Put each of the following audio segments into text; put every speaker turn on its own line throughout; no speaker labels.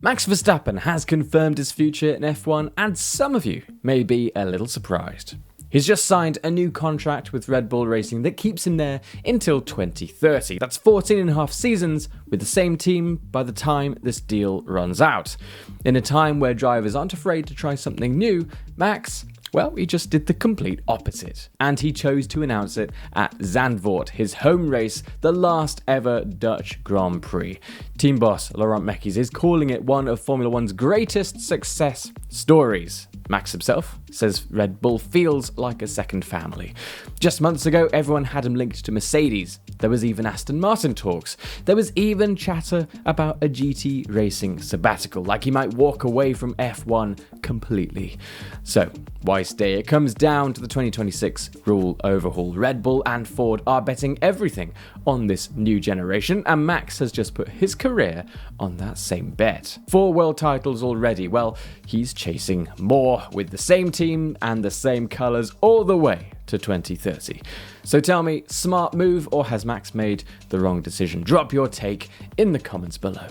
Max Verstappen has confirmed his future in F1, and some of you may be a little surprised. He's just signed a new contract with Red Bull Racing that keeps him there until 2030. That's 14 and a half seasons with the same team by the time this deal runs out. In a time where drivers aren't afraid to try something new, Max, well, he just did the complete opposite. And he chose to announce it at Zandvoort, his home race, the last ever Dutch Grand Prix. Team boss Laurent Mekies is calling it one of Formula One's greatest success stories. Max himself says Red Bull feels like a second family. Just months ago, everyone had him linked to Mercedes. There was even Aston Martin talks. There was even chatter about a GT racing sabbatical, like he might walk away from F1 completely. So, why stay? It comes down to the 2026 rule overhaul. Red Bull and Ford are betting everything on this new generation, and Max has just put his career on that same bet. 4 world titles already. Well, he's chasing more with the same team and the same colours all the way to 2030. So tell me, smart move, or has Max made the wrong decision? Drop your take in the comments below.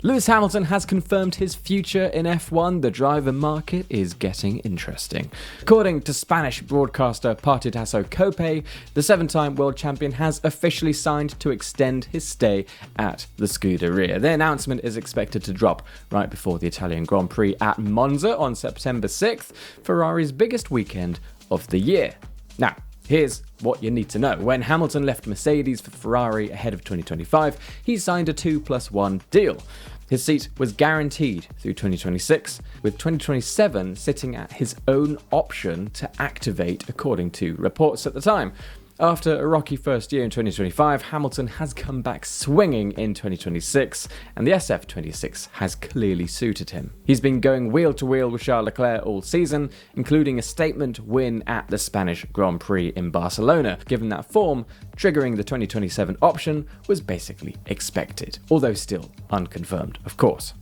Lewis Hamilton has confirmed his future in F1. The driver market is getting interesting. According to Spanish broadcaster Partidazo Cope, the 7-time world champion has officially signed to extend his stay at the Scuderia. The announcement is expected to drop right before the Italian Grand Prix at Monza on September 6th, Ferrari's biggest weekend of the year. Now, here's what you need to know. When Hamilton left Mercedes for Ferrari ahead of 2025, he signed a 2+1 deal. His seat was guaranteed through 2026, with 2027 sitting at his own option to activate, according to reports at the time. After a rocky first year in 2025, Hamilton has come back swinging in 2026, and the SF26 has clearly suited him. He's been going wheel to wheel with Charles Leclerc all season, including a statement win at the Spanish Grand Prix in Barcelona. Given that form, triggering the 2027 option was basically expected, although still unconfirmed, of course.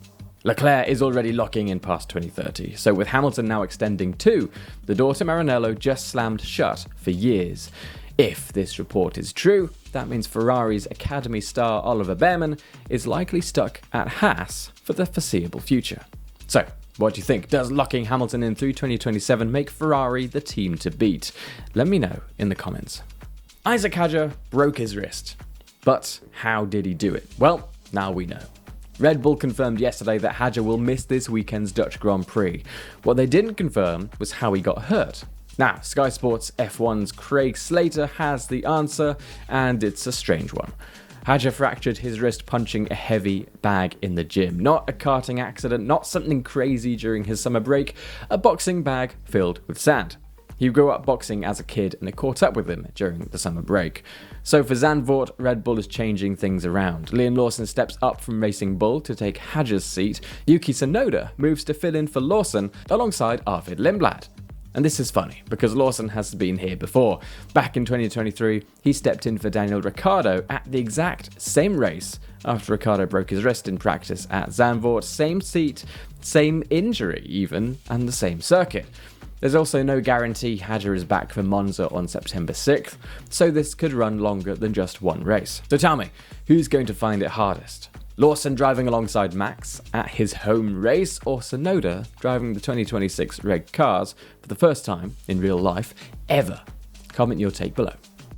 Leclerc is already locking in past 2030, so with Hamilton now extending too, the door to Maranello just slammed shut for years. If this report is true, that means Ferrari's Academy star Oliver Behrman is likely stuck at Haas for the foreseeable future. So, what do you think? Does locking Hamilton in through 2027 make Ferrari the team to beat? Let me know in the comments. Isack Hadjar broke his wrist. But how did he do it? Well, now we know. Red Bull confirmed yesterday that Hadjar will miss this weekend's Dutch Grand Prix. What they didn't confirm was how he got hurt. Now, Sky Sports F1's Craig Slater has the answer, and it's a strange one. Hadjar fractured his wrist punching a heavy bag in the gym. Not a karting accident, not something crazy during his summer break, a boxing bag filled with sand. He grew up boxing as a kid, and it caught up with him during the summer break. So for Zandvoort, Red Bull is changing things around. Liam Lawson steps up from Racing Bull to take Hadjar's seat. Yuki Tsunoda moves to fill in for Lawson alongside Arvid Lindblad. And this is funny, because Lawson has been here before. Back in 2023, he stepped in for Daniel Ricciardo at the exact same race after Ricciardo broke his wrist in practice at Zandvoort. Same seat, same injury even, and the same circuit. There's also no guarantee Hadjar is back for Monza on September 6th, so this could run longer than just one race. So tell me, who's going to find it hardest? Lawson driving alongside Max at his home race, or Tsunoda driving the 2026 red cars for the first time in real life ever? Comment your take below.